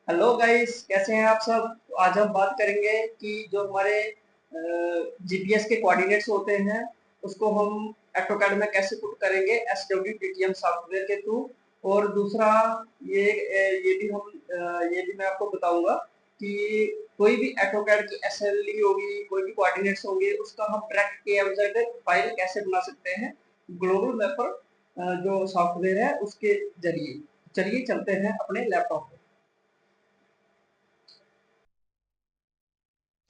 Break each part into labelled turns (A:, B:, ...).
A: Hello guys, कैसे हैं आप सब। तो आज हम बात करेंगे कि जो हमारे जीपीएस के कोऑर्डिनेट्स होते हैं उसको हम ऑटोकैड में कैसे पुट करेंगे एसडब्ल्यूटीटीएम सॉफ्टवेयर के थ्रू। और दूसरा ये भी मैं आपको बताऊंगा कि कोई भी ऑटोकैड की एसएलई होगी, कोई भी कोऑर्डिनेट्स होंगे, उसका हम ट्रैक के फाइल कैसे बना सकते हैं ग्लोबल मैपर जो सॉफ्टवेयर है उसके जरिए। चलिए चलते हैं अपने लैपटॉप पे।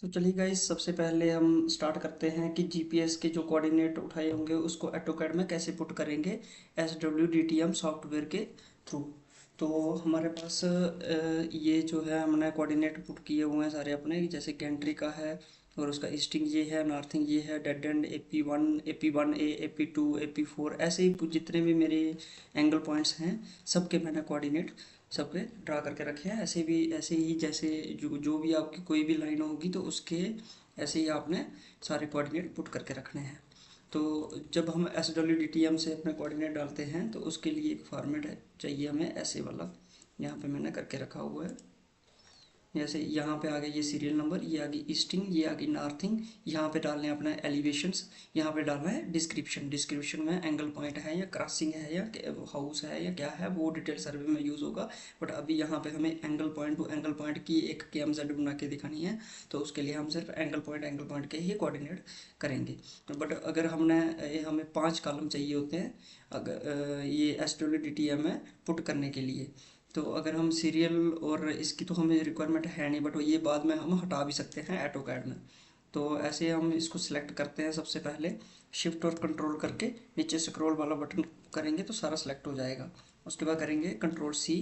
B: तो चलिए गाइस, सबसे पहले हम स्टार्ट करते हैं कि जीपीएस के जो कोऑर्डिनेट उठाए होंगे उसको ऑटोकैड में कैसे पुट करेंगे S W D T M software के थ्रू। तो हमारे पास ये जो है हमने कोऑर्डिनेट पुट किए हुए हैं सारे अपने, जैसे गेंट्री का है और उसका ईस्टिंग ये है, नॉर्थिंग ये है, dead and AP1 A, AP2, AP4, ऐसे ही जितने भी मेरे एंगल पॉइंट्स हैं सबके मैंने कोऑर्डिनेट सबके ड्रा करके रखे हैं। ऐसे ही जैसे जो जो भी आपकी कोई भी लाइन होगी तो उसके ऐसे ही आपने सारे कोऑर्डिनेट पुट करके रखने हैं। तो जब हम S W D T M से अपने कोऑर्डिनेट डालते हैं तो उसके लिए एक फॉर्मेट है चाहिए हमें, ऐसे वाला यहाँ पे मैंने करके रखा हुआ है। जैसे यहाँ पे आ गया ये सीरियल नंबर, ये आ गई ईस्टिंग, ये आ गई नॉर्थिंग। यहाँ पे डालने अपना एलिवेशंस, यहाँ पे डालना है डिस्क्रिप्शन। डिस्क्रिप्शन में एंगल पॉइंट है या क्रॉसिंग है या हाउस है या क्या है, वो डिटेल सर्वे में यूज़ होगा। बट अभी यहाँ पे हमें angle point two angle point की एक KMZ बना के दिखानी है, तो उसके लिए हम सिर्फ एंगल पॉइंट के ही कोऑर्डिनेट करेंगे। बट अगर हमें 5 कॉलम चाहिए होते हैं अगर ये S W D T M में पुट करने के लिए। तो अगर हम सीरियल और इसकी तो हमें रिक्वायरमेंट है नहीं, बट ये बाद में हम हटा भी सकते हैं ऑटोकैड में। तो ऐसे हम इसको सिलेक्ट करते हैं, सबसे पहले शिफ्ट और कंट्रोल करके नीचे स्क्रॉल वाला बटन करेंगे तो सारा सिलेक्ट हो जाएगा। उसके बाद करेंगे कंट्रोल C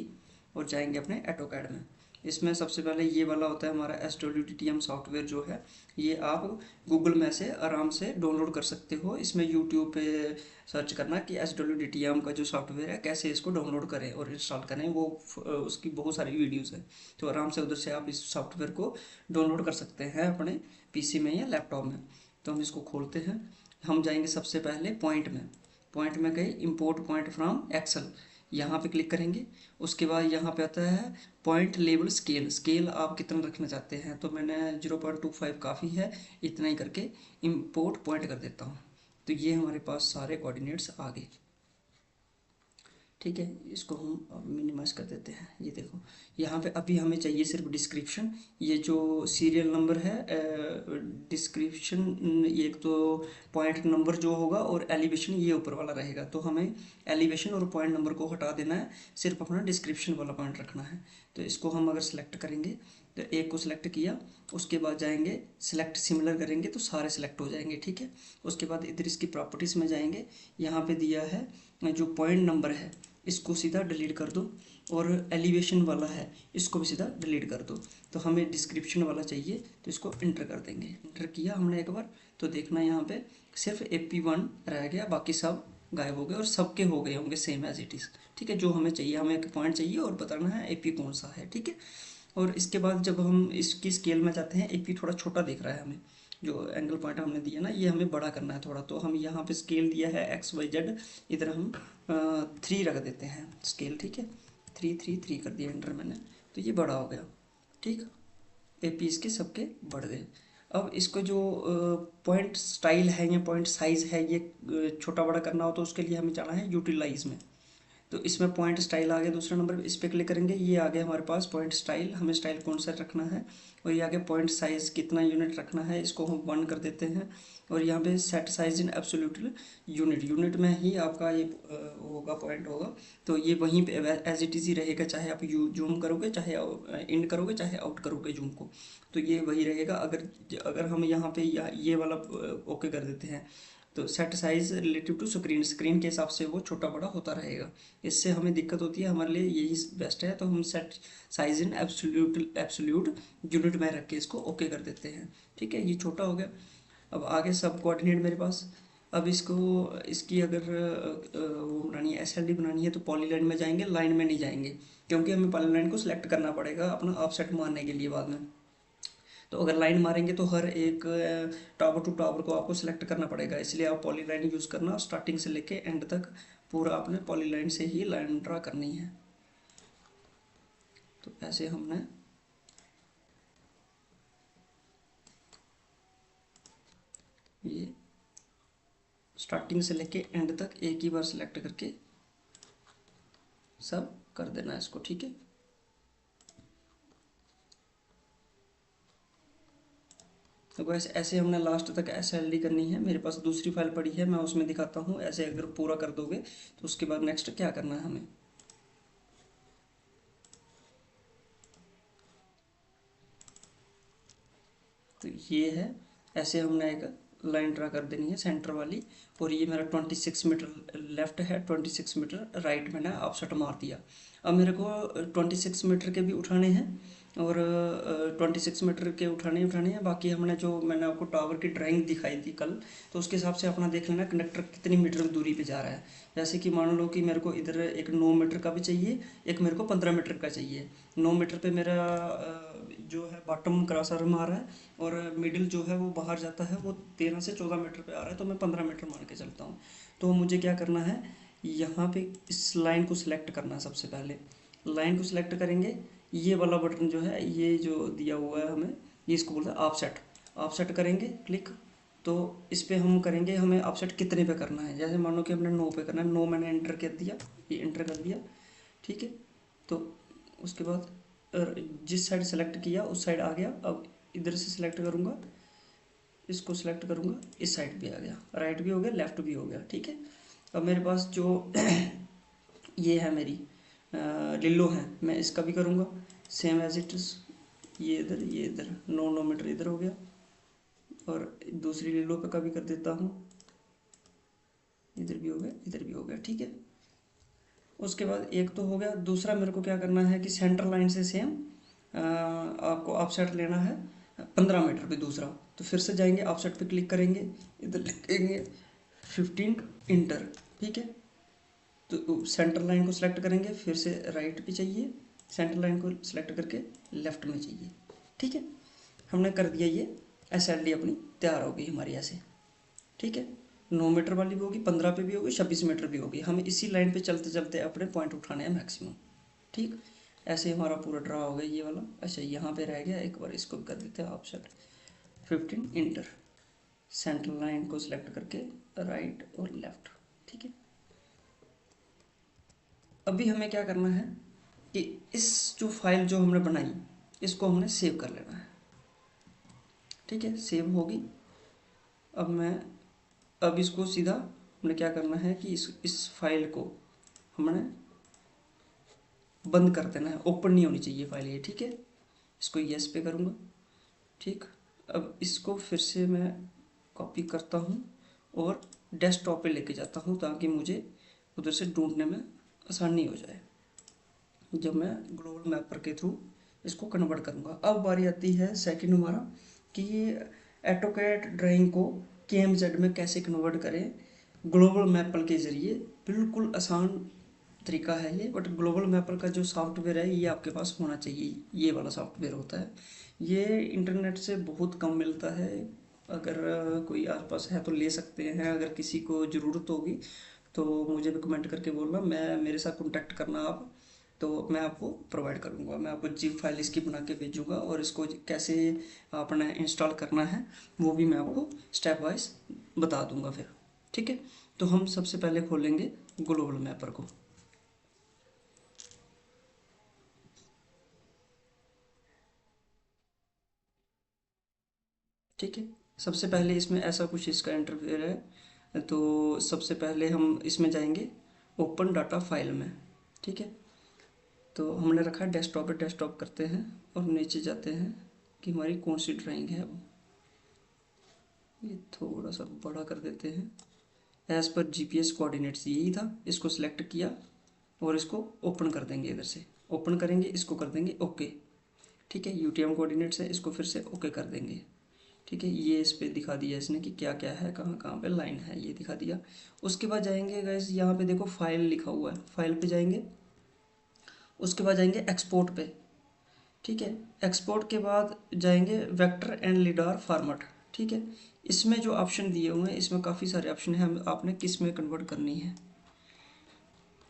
B: और जाएंगे अपने ऑटोकैड में। इसमें सबसे पहले ये वाला होता है हमारा S W T T M software जो है, ये आप गूगल में से आराम से डाउनलोड कर सकते हो। इसमें यूट्यूब पे सर्च करना कि S W D T M का जो सॉफ्टवेयर है कैसे इसको डाउनलोड करें और इंस्टॉल करें, वो उसकी बहुत सारी वीडियोस हैं। तो आराम से उधर से आप इस सॉफ्टवेयर को डाउनलोड कर सकते हैं अपने पीसी में या लैपटॉप में। तो हम इसको खोलते हैं। हम जाएंगे सबसे पहले पॉइंट में गए इंपोर्ट पॉइंट फ्रॉम एक्सेल, यहाँ पे क्लिक करेंगे। उसके बाद यहाँ पे आता है पॉइंट लेवल स्केल। स्केल आप कितना रखना चाहते हैं, तो मैंने 0.25 काफ़ी है, इतना ही करके इंपोर्ट पॉइंट कर देता हूँ। तो ये हमारे पास सारे कोऑर्डिनेट्स आ गए। ठीक है, इसको हम अब मिनिमाइज कर देते हैं। ये देखो, यहाँ पे अभी हमें चाहिए सिर्फ डिस्क्रिप्शन। ये जो सीरियल नंबर है, डिस्क्रिप्शन, एक तो पॉइंट नंबर जो होगा और एलिवेशन ये ऊपर वाला रहेगा, तो हमें एलिवेशन और पॉइंट नंबर को हटा देना है, सिर्फ अपना डिस्क्रिप्शन वाला पॉइंट रखना है। तो इसको हम अगर सेलेक्ट करेंगे तो एक को सिलेक्ट किया, उसके बाद जाएंगे सिलेक्ट सिमिलर करेंगे तो सारे सिलेक्ट हो जाएंगे। ठीक है, उसके बाद इधर इसकी प्रॉपर्टीज़ में जाएंगे, यहाँ पे दिया है जो पॉइंट नंबर है इसको सीधा डिलीट कर दो, और एलिवेशन वाला है इसको भी सीधा डिलीट कर दो। तो हमें डिस्क्रिप्शन वाला चाहिए तो इसको इंटर कर देंगे। इंटर किया हमने एक बार, तो देखना यहाँ पे सिर्फ AP1 रह गया, बाकी सब गायब हो गए और सबके हो गए होंगे सेम एज इट इज़। ठीक है, जो हमें चाहिए, हमें एक पॉइंट चाहिए और बताना है AP कौन सा है। ठीक है, और इसके बाद जब हम इसकी स्केल में जाते हैं, AP थोड़ा छोटा दिख रहा है हमें, जो एंगल पॉइंट हमने दिया ना ये हमें बड़ा करना है थोड़ा, तो हम यहाँ पे स्केल दिया है XYZ, इधर हम 3 रख देते हैं स्केल। ठीक है, 3 कर दिया एंटर मैंने, तो ये बड़ा हो गया। ठीक, AP इसके सबके बढ़ गए। अब इसको जो पॉइंट स्टाइल है या पॉइंट साइज़ है, ये छोटा बड़ा करना हो तो उसके लिए हमें जाना है यूटिलाइज में। तो इसमें पॉइंट स्टाइल आ गया दूसरा नंबर, इस पर क्लिक करेंगे, ये आ गया हमारे पास पॉइंट स्टाइल, हमें स्टाइल कौन सा रखना है। और ये आगे पॉइंट साइज़ कितना यूनिट रखना है, इसको हम 1 कर देते हैं। और यहाँ पे set size in absolute unit, unit में ही आपका ये होगा, पॉइंट होगा। तो ये वहीं पे एज इट इज़ ही रहेगा, चाहे आप यू जूम करोगे, चाहे इन करोगे, चाहे आउट करोगे जूम को, तो ये वही रहेगा। अगर अगर हम यहाँ पे ये वाला ओके कर देते हैं तो set size relative to screen के हिसाब से वो छोटा बड़ा होता रहेगा। इससे हमें दिक्कत होती है, हमारे लिए यही बेस्ट है। तो हम set size in absolute unit में रख के इसको ओके कर देते हैं। ठीक है, ये छोटा हो गया। अब आगे सब कोऑर्डिनेट मेरे पास। अब इसको इसकी अगर वो बनानी है, SLD बनानी है, तो पॉलीलाइन में जाएंगे, लाइन में नहीं जाएंगे, क्योंकि हमें पॉलीलाइन को सिलेक्ट करना पड़ेगा अपना ऑफसेट मारने के लिए बाद में। तो अगर लाइन मारेंगे तो हर एक टावर टू टावर को आपको सिलेक्ट करना पड़ेगा, इसलिए आप पॉलीलाइन यूज़ करना, स्टार्टिंग से लेके एंड तक पूरा आपने पॉलीलाइन से ही लाइन ड्रा करनी है। तो ऐसे हमने ये स्टार्टिंग से लेके एंड तक एक ही बार सिलेक्ट करके सब कर देना है इसको, ठीक है। तो बस ऐसे हमने लास्ट तक SLD करनी है। मेरे पास दूसरी फाइल पड़ी है, मैं उसमें दिखाता हूँ। ऐसे अगर पूरा कर दोगे तो उसके बाद नेक्स्ट क्या करना है हमें। तो ये है, ऐसे हमने एक लाइन ड्रा कर देनी है सेंटर वाली। और ये मेरा 26 मीटर लेफ्ट है, 26 मीटर राइट मैंने ऑफसेट मार दिया। अब मेरे को 26 मीटर के भी उठाने हैं और 26 मीटर के उठाने हैं। बाकी हमने जो मैंने आपको टावर की ड्राइंग दिखाई थी कल, तो उसके हिसाब से अपना देख लेना कनेक्टर कितनी मीटर दूरी पे जा रहा है। जैसे कि मान लो कि मेरे को इधर एक 9 मीटर का भी चाहिए, एक मेरे को 15 मीटर का चाहिए। 9 मीटर पे मेरा जो है बॉटम क्रॉसर मार रहा है और मिडिल जो है वो बाहर जाता है, वो 13 से 14 मीटर पे आ रहा है, तो मैं 15 मीटर मान के चलता हूँ। तो मुझे क्या करना है, यहाँ पे इस लाइन को सिलेक्ट करना है। सबसे पहले लाइन को सिलेक्ट करेंगे, ये वाला बटन जो है, ये जो दिया हुआ है हमें, ये इसको बोलते हैं ऑफसेट। ऑफसेट करेंगे क्लिक, तो इस पर हम करेंगे हमें ऑफसेट कितने पे करना है। जैसे मान लो कि हमने 9 पे करना है, 9 मैंने एंटर कर दिया, ये एंटर कर दिया, ठीक है। तो उसके बाद जिस साइड सेलेक्ट किया उस साइड आ गया। अब इधर से सिलेक्ट करूँगा, इसको सिलेक्ट करूँगा, इस साइड भी आ गया, राइट भी हो गया, लेफ्ट भी हो गया, ठीक है। अब मेरे पास जो ये है मेरी लिल्लो है, मैं इसका भी करूँगा सेम एज इट इज़। ये इधर, ये इधर, 9 मीटर इधर हो गया। और दूसरी लिल्लो का भी कर देता हूँ, इधर भी हो गया, इधर भी हो गया, ठीक है। उसके बाद एक तो हो गया। दूसरा मेरे को क्या करना है कि सेंटर लाइन से सेम आपको ऑफसेट लेना है 15 मीटर पे दूसरा। तो फिर से जाएंगे, ऑफसेट पे क्लिक करेंगे, इधर लिखेंगे 15 इंटर, ठीक है। तो सेंटर लाइन को सिलेक्ट करेंगे, फिर से राइट पे चाहिए, सेंटर लाइन को सिलेक्ट करके लेफ्ट में चाहिए, ठीक है। हमने कर दिया, ये SLD अपनी तैयार हो गई हमारी ऐसे, ठीक है। 9 मीटर वाली भी होगी, 15 पे भी होगी, 26 मीटर भी होगी। हमें इसी लाइन पे चलते चलते अपने पॉइंट उठाने हैं मैक्सिमम, ठीक। ऐसे हमारा पूरा ड्रा हो गया ये वाला। अच्छा, यहाँ पे रह गया, एक बार इसको कर देते हैं ऑफसेट 15 इंटर, सेंटर लाइन को सिलेक्ट करके राइट और लेफ्ट, ठीक है। अभी हमें क्या करना है कि इस जो फाइल जो हमने बनाई, इसको हमने सेव कर लेना है, ठीक है। सेव होगी। अब इसको सीधा हमने क्या करना है कि इस फाइल को हमने बंद कर देना है, ओपन नहीं होनी चाहिए फाइल ये, ठीक है। इसको यस पे करूँगा, ठीक। अब इसको फिर से मैं कॉपी करता हूँ और डेस्कटॉप पे लेके जाता हूँ, ताकि मुझे उधर से ढूंढने में आसानी हो जाए जब मैं ग्लोबल मैपर के थ्रू इसको कन्वर्ट करूँगा। अब बारी आती है सेकंड हमारा कि ये ऑटोकैड ड्राइंग को KMZ में कैसे कन्वर्ट करें ग्लोबल मैपर के ज़रिए। बिल्कुल आसान तरीका है ये, बट ग्लोबल मैपर का जो सॉफ्टवेयर है ये आपके पास होना चाहिए। ये वाला सॉफ्टवेयर होता है, ये इंटरनेट से बहुत कम मिलता है। अगर कोई आसपास है तो ले सकते हैं, अगर किसी को ज़रूरत होगी तो मुझे भी कमेंट करके बोलना, मैं मेरे साथ कॉन्टैक्ट करना आप, तो मैं आपको प्रोवाइड करूँगा। मैं आपको जिप फाइल इसकी बना के भेजूँगा और इसको कैसे आपने इंस्टॉल करना है वो भी मैं आपको स्टेप वाइज बता दूँगा फिर, ठीक है। तो हम सबसे पहले खोलेंगे ग्लोबल मैपर को, ठीक है। सबसे पहले इसमें ऐसा कुछ इसका इंटरफेयर है, तो सबसे पहले हम इसमें जाएंगे ओपन डाटा फाइल में, ठीक है। तो हमने रखा है डेस्कटॉप पे, डेस्कटॉप करते हैं और नीचे जाते हैं कि हमारी कौन सी ड्राइंग है। वो ये थोड़ा सा बड़ा कर देते हैं, एज़ पर GPS कोऑर्डिनेट्स यही था। इसको सिलेक्ट किया और इसको ओपन कर देंगे, इधर से ओपन करेंगे, इसको कर देंगे ओके, ठीक है। UTM कोऑर्डिनेट्स है, इसको फिर से ओके कर देंगे, ठीक है। ये इस पर दिखा दिया इसने कि क्या क्या है, कहाँ कहाँ पे लाइन है, ये दिखा दिया। उसके बाद जाएंगे गाइस, यहाँ पे देखो फाइल लिखा हुआ है, फाइल पे जाएंगे। उसके बाद जाएंगे एक्सपोर्ट पे, ठीक है। एक्सपोर्ट के बाद जाएंगे वेक्टर एंड लिडार फॉर्मेट, ठीक है। इसमें जो ऑप्शन दिए हुए हैं, इसमें काफ़ी सारे ऑप्शन हैं, आपने किस में कन्वर्ट करनी है।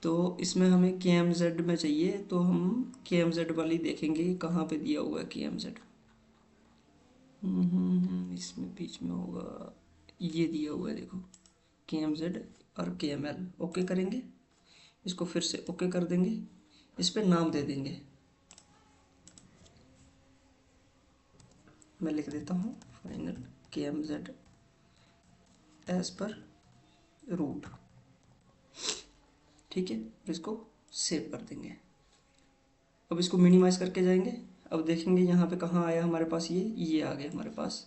B: तो इसमें हमें के एम जेड में चाहिए, तो हम के एम जेड वाली देखेंगे कहाँ पे दिया हुआ है के एम जेड। इसमें बीच में होगा, ये दिया हुआ है देखो, के एम जेड और के एम एल। ओके करेंगे, इसको फिर से ओके कर देंगे, इस पर नाम दे देंगे। मैं लिख देता हूँ फाइनल के M Z as per route. ठीक है, इसको सेव कर देंगे। अब इसको मिनिमाइज करके जाएंगे, अब देखेंगे यहाँ पे कहाँ आया हमारे पास, ये आ गया हमारे पास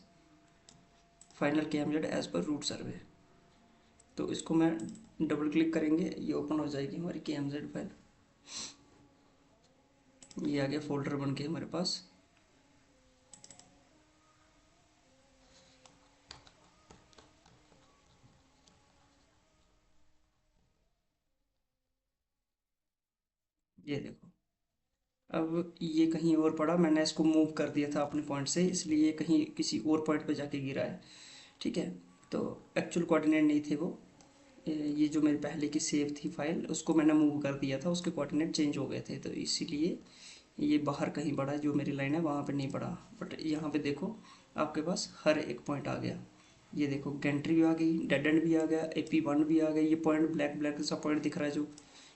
B: फाइनल के M Z as per route survey. तो इसको मैं डबल क्लिक करेंगे, ये ओपन हो जाएगी हमारी के एम जेड फाइल। ये आ गया फोल्डर बन के हमारे पास। ये देखो, अब ये कहीं और पड़ा, मैंने इसको मूव कर दिया था अपने पॉइंट से, इसलिए कहीं किसी और पॉइंट पे जाके गिरा है। ठीक है, तो एक्चुअल कोऑर्डिनेट नहीं थे वो, ये जो मेरी पहले की सेव थी फाइल उसको मैंने मूव कर दिया था, उसके कोऑर्डिनेट चेंज हो गए थे, तो इसीलिए ये बाहर कहीं पड़ा, जो मेरी लाइन है वहाँ पे नहीं पड़ा। बट यहाँ पे देखो आपके पास हर एक पॉइंट आ गया। ये देखो गेंट्री भी आ गई, डेड एंड भी आ गया, AP1 भी आ गया, ये पॉइंट ब्लैक ब्लैक सा पॉइंट दिख रहा है जो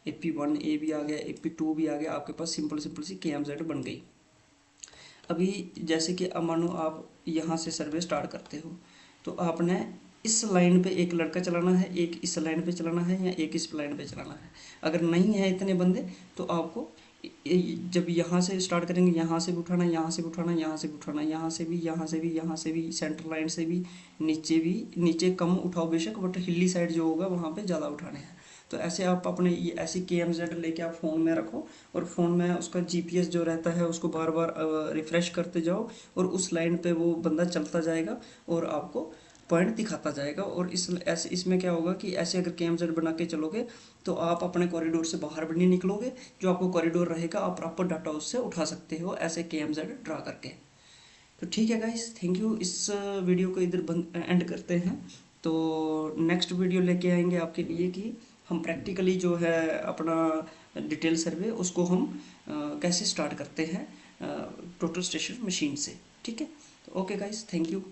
B: AP1A भी आ गया, AP2 भी आ गया, आपके पास सिंपल सिंपल सी KMZ बन गई। अभी जैसे कि अब मानो आप यहाँ से सर्वे स्टार्ट करते हो, तो आपने इस लाइन पे एक लड़का चलाना है, एक इस लाइन पे चलाना है, या एक इस लाइन पे चलाना है। अगर नहीं है इतने बंदे, तो आपको जब यहाँ से स्टार्ट करेंगे, यहाँ से भी उठाना, यहाँ से भी उठाना, यहाँ से भी उठाना, यहाँ से भी, यहाँ से भी, यहाँ से भी, सेंटर लाइन से भी, नीचे भी, नीचे कम उठाओ बेशक, बट हिली साइड जो होगा वहाँ पे ज़्यादा उठाने हैं। तो ऐसे आप अपने ये ऐसी KMZ लेके आप फ़ोन में रखो, और फ़ोन में उसका GPS जो रहता है उसको बार बार रिफ़्रेश करते जाओ, और उस लाइन पे वो बंदा चलता जाएगा और आपको पॉइंट दिखाता जाएगा। और इसमें क्या होगा कि ऐसे अगर KMZ बना के चलोगे तो आप अपने कॉरिडोर से बाहर भी नहीं निकलोगे, जो आपको कॉरिडोर रहेगा आप प्रॉपर डाटा उससे उठा सकते हो ऐसे KMZ ड्रा करके। तो ठीक है गाइस, थैंक यू। इस वीडियो को इधर एंड करते हैं, तो नेक्स्ट वीडियो लेके आएंगे आपके लिए कि हम प्रैक्टिकली जो है अपना डिटेल सर्वे उसको हम कैसे स्टार्ट करते हैं टोटल स्टेशन मशीन से। ठीक है, तो ओके गाइस, थैंक यू।